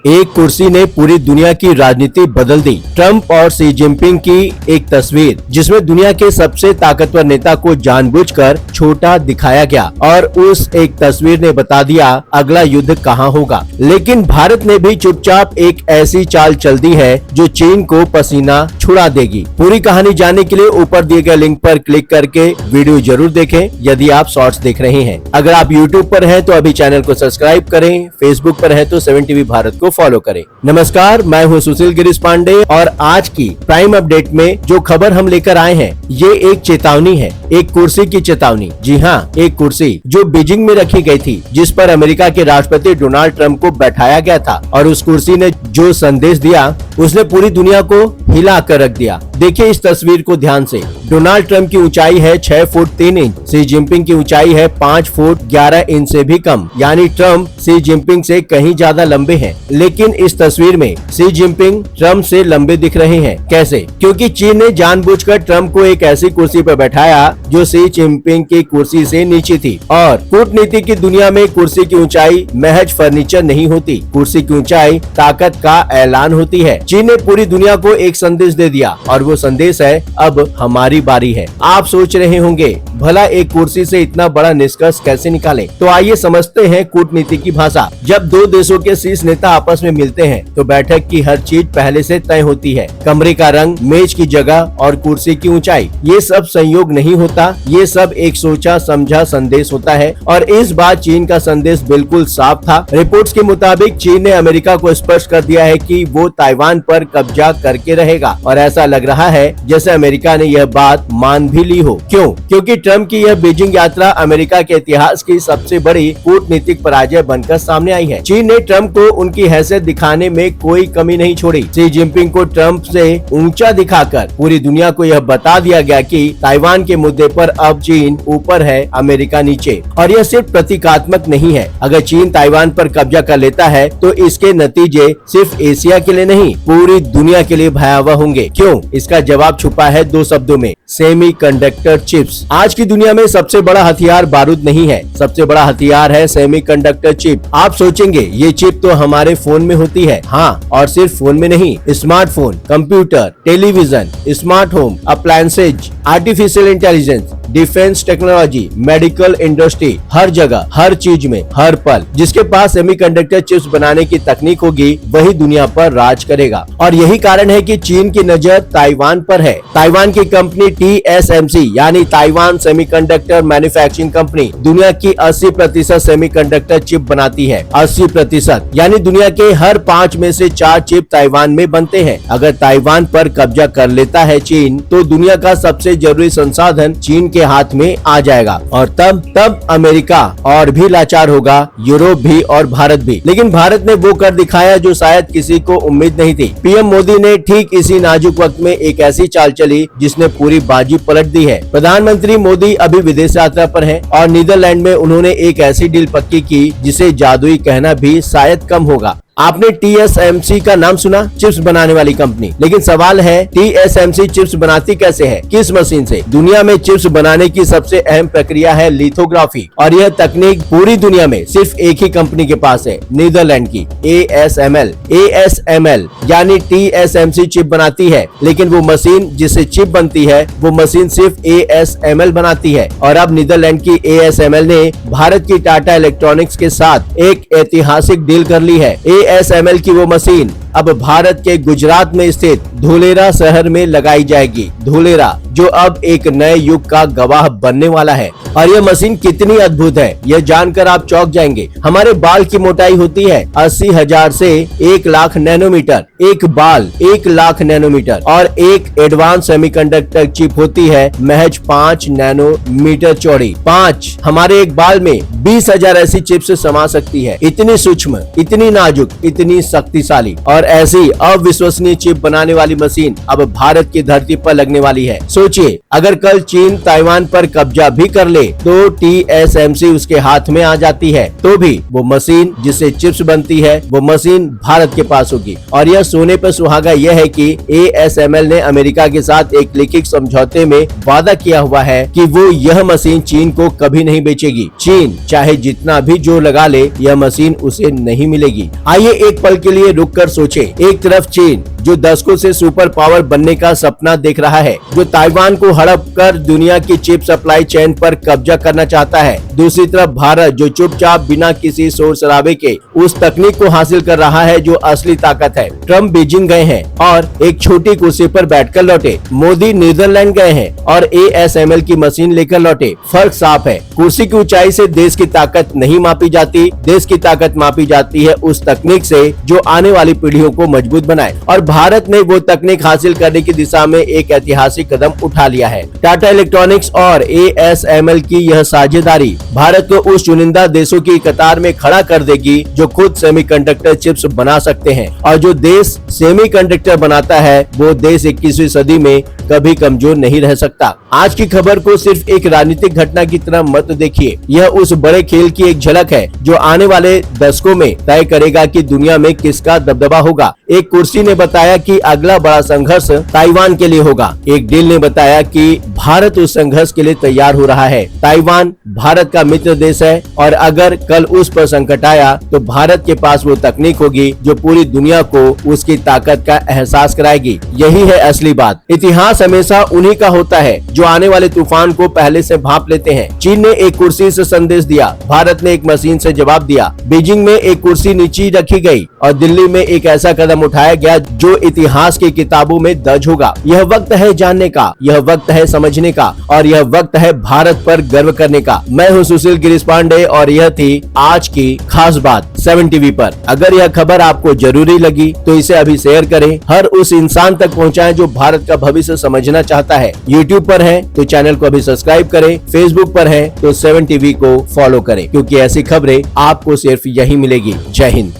एक कुर्सी ने पूरी दुनिया की राजनीति बदल दी। ट्रंप और शी जिनपिंग की एक तस्वीर जिसमें दुनिया के सबसे ताकतवर नेता को जानबूझकर छोटा दिखाया गया और उस एक तस्वीर ने बता दिया अगला युद्ध कहां होगा। लेकिन भारत ने भी चुपचाप एक ऐसी चाल चल दी है जो चीन को पसीना छुड़ा देगी। पूरी कहानी जानने के लिए ऊपर दिए गए लिंक पर क्लिक करके वीडियो जरूर देखें यदि आप शॉर्ट्स देख रहे हैं। अगर आप यूट्यूब पर हैं तो अभी चैनल को सब्सक्राइब करें, फेसबुक पर हैं तो 7 टीवी भारत को फॉलो करें। नमस्कार, मैं हूं सुशील गिरीश पांडे और आज की प्राइम अपडेट में जो खबर हम लेकर आए हैं ये एक चेतावनी है, एक कुर्सी की चेतावनी। जी हाँ, एक कुर्सी जो बीजिंग में रखी गई थी जिस पर अमेरिका के राष्ट्रपति डोनाल्ड ट्रंप को बैठाया गया था और उस कुर्सी ने जो संदेश दिया उसने पूरी दुनिया को हिला कर रख दिया। देखिए इस तस्वीर को ध्यान से। डोनाल्ड ट्रंप की ऊंचाई है 6 फुट 3 इंच, शी जिनपिंग की ऊंचाई है 5 फुट 11 इंच से भी कम, यानी ट्रंप शी जिनपिंग से कहीं ज्यादा लंबे हैं। लेकिन इस तस्वीर में शी जिनपिंग ट्रंप से लंबे दिख रहे हैं। कैसे? क्योंकि चीन ने जानबूझकर ट्रंप को एक ऐसी कुर्सी पर बैठाया जो शी जिनपिंग की कुर्सी से नीचे थी। और कूटनीति की दुनिया में कुर्सी की ऊंचाई महज फर्नीचर नहीं होती, कुर्सी की ऊंचाई ताकत का ऐलान होती है। चीन ने पूरी दुनिया को एक संदेश दे दिया और वो संदेश है अब हमारी बारी है। आप सोच रहे होंगे भला एक कुर्सी से इतना बड़ा निष्कर्ष कैसे निकालें? तो आइए समझते हैं कूटनीति की भाषा। जब दो देशों के शीर्ष नेता आपस में मिलते हैं तो बैठक की हर चीज पहले से तय होती है। कमरे का रंग, मेज की जगह और कुर्सी की ऊंचाई, ये सब संयोग नहीं होता, ये सब एक सोचा समझा संदेश होता है। और इस बार चीन का संदेश बिल्कुल साफ था। रिपोर्ट्स के मुताबिक चीन ने अमेरिका को स्पष्ट कर दिया है कि वो ताइवान पर कब्जा करके रहेगा और ऐसा लग रहा है जैसे अमेरिका ने यह बात मान भी ली हो। क्यों? क्योंकि ट्रंप की यह बीजिंग यात्रा अमेरिका के इतिहास की सबसे बड़ी कूटनीतिक पराजय बनकर सामने आई है। चीन ने ट्रंप को उनकी हैसियत दिखाने में कोई कमी नहीं छोड़ी। शी जिनपिंग को ट्रंप से ऊंचा दिखाकर पूरी दुनिया को यह बता दिया गया कि ताइवान के मुद्दे पर अब चीन ऊपर है, अमेरिका नीचे। और यह सिर्फ प्रतीकात्मक नहीं है। अगर चीन ताइवान पर कब्जा कर लेता है तो इसके नतीजे सिर्फ एशिया के लिए नहीं, पूरी दुनिया के लिए भयावह होंगे। क्यों? इसका जवाब छुपा है दो शब्दों में, सेमीकंडक्टर चिप्स। आज की दुनिया में सबसे बड़ा हथियार बारूद नहीं है, सबसे बड़ा हथियार है सेमीकंडक्टर चिप। आप सोचेंगे ये चिप तो हमारे फोन में होती है। हाँ, और सिर्फ फोन में नहीं, smartphone, computer, television, smart home appliances, artificial intelligence, defence technology, medical industry, हर जगह, हर चीज में, हर पल जिसके पास सेमीकंडक्टर चिप्स बनाने की तकनीक होगी वही दुनिया पर राज करेगा। और यही कारण है कि चीन की नजर ताइवान पर है। ताइवान की कंपनी TSMC यानी ताइवान सेमीकंडक्टर मैन्युफैक्चरिंग कंपनी दुनिया की 80% सेमीकंडक्टर चिप बनाती है। 80%, यानी दुनिया के हर 5 में से 4 चिप ताइवान में बनते हैं। अगर ताइवान पर कब्जा कर लेता है चीन तो दुनिया का सबसे जरूरी संसाधन चीन के हाथ में आ जाएगा और तब अमेरिका और भी लाचार होगा, यूरोप भी और भारत भी। लेकिन भारत ने वो कर दिखाया जो शायद किसी को उम्मीद नहीं थी। पीएम मोदी ने ठीक इसी नाजुक वक्त में एक ऐसी चाल चली जिसने पूरी बाजी पलट दी है। प्रधानमंत्री मोदी अभी विदेश यात्रा पर हैं और नीदरलैंड में उन्होंने एक ऐसी डील पक्की की जिसे जादुई कहना भी शायद कम होगा। आपने TSMC का नाम सुना, चिप्स बनाने वाली कंपनी। लेकिन सवाल है TSMC चिप्स बनाती कैसे है, किस मशीन से? दुनिया में चिप्स बनाने की सबसे अहम प्रक्रिया है लिथोग्राफी और यह तकनीक पूरी दुनिया में सिर्फ एक ही कंपनी के पास है, नीदरलैंड की ASML यानी TSMC चिप बनाती है। लेकिन वो मशीन जिससे चिप बनती है वो मशीन सिर्फ ASML बनाती है। और अब नीदरलैंड की ASML ने भारत की टाटा इलेक्ट्रॉनिक्स के साथ एक ऐतिहासिक डील कर ली है। ASML की वो मशीन अब भारत के गुजरात में स्थित धोलेरा शहर में लगाई जाएगी। धोलेरा जो अब एक नए युग का गवाह बनने वाला है। और यह मशीन कितनी अद्भुत है यह जानकर आप चौंक जाएंगे। हमारे बाल की मोटाई होती है 80,000 से 1 लाख नैनोमीटर, एक बाल 1 लाख नैनोमीटर और एक एडवांस सेमीकंडक्टर चिप होती है महज 5 नैनोमीटर चौड़ी। 5 हमारे एक बाल में 20,000 ऐसी चिप्स समा सकती है। इतनी सूक्ष्म, इतनी नाजुक, इतनी शक्तिशाली। और ऐसी अविश्वसनीय चिप बनाने वाली मशीन अब भारत की धरती पर लगने वाली है। सोचिए, अगर कल चीन ताइवान पर कब्जा भी कर ले तो TSMC उसके हाथ में आ जाती है, तो भी वो मशीन जिससे चिप्स बनती है वो मशीन भारत के पास होगी। और यह सोने पर सुहागा यह है कि ASML ने अमेरिका के साथ एक लिखित समझौते में वादा किया हुआ है कि वो यह मशीन चीन को कभी नहीं बेचेगी। चीन चाहे जितना भी जोर लगा ले, यह मशीन उसे नहीं मिलेगी। आइए एक पल के लिए रुक कर सोचे। एक तरफ चीन जो दशकों से सुपर पावर बनने का सपना देख रहा है, जो ताइवान को हड़प कर दुनिया की चिप सप्लाई चेन पर कब्जा करना चाहता है। दूसरी तरफ भारत जो चुपचाप बिना किसी शोर शराबे के उस तकनीक को हासिल कर रहा है जो असली ताकत है। ट्रम्प बीजिंग गए हैं और एक छोटी कुर्सी पर बैठकर लौटे। मोदी नीदरलैंड गए हैं और ASML की मशीन लेकर लौटे। फर्क साफ है, कुर्सी की ऊंचाई से देश की ताकत नहीं मापी जाती, देश की ताकत मापी जाती है उस तकनीक से जो आने वाली पीढ़ियों को मजबूत बनाए। और भारत ने वो तकनीक हासिल करने की दिशा में एक ऐतिहासिक कदम उठा लिया है। टाटा इलेक्ट्रॉनिक्स और ASML की यह साझेदारी भारत को उस चुनिंदा देशों की कतार में खड़ा कर देगी जो खुद सेमीकंडक्टर चिप्स बना सकते हैं। और जो देश सेमीकंडक्टर बनाता है वो देश 21वीं सदी में कभी कमजोर नहीं रह सकता। आज की खबर को सिर्फ एक राजनीतिक घटना की तरह मत देखिए, यह उस बड़े खेल की एक झलक है जो आने वाले दशकों में तय करेगा कि दुनिया में किसका दबदबा होगा। एक कुर्सी ने बताया कि अगला बड़ा संघर्ष ताइवान के लिए होगा। एक दिल ने बताया कि भारत उस संघर्ष के लिए तैयार हो रहा है। ताइवान भारत का मित्र देश है और अगर कल उस पर संकट आया तो भारत के पास वो तकनीक होगी जो पूरी दुनिया को उसकी ताकत का एहसास कराएगी। यही है असली बात। इतिहास हमेशा उन्हीं का होता है जो आने वाले तूफान को पहले से भांप लेते हैं। चीन ने एक कुर्सी से संदेश दिया, भारत ने एक मशीन से जवाब दिया। बीजिंग में एक कुर्सी नीचे रखी गई और दिल्ली में एक ऐसा कदम उठाया गया जो इतिहास की किताबों में दर्ज होगा। यह वक्त है जानने का, यह वक्त है समझने का और यह वक्त है भारत पर गर्व करने का। मैं हूं सुशील गिरीश पांडे और यह थी आज की खास बात 7 TV पर। अगर यह खबर आपको जरूरी लगी तो इसे अभी शेयर करें, हर उस इंसान तक पहुंचाएं जो भारत का भविष्य समझना चाहता है। YouTube पर है तो चैनल को अभी सब्सक्राइब करें, Facebook पर है तो 7 TV को फॉलो करें, क्योंकि ऐसी खबरें आपको सिर्फ यही मिलेगी। जय हिंद।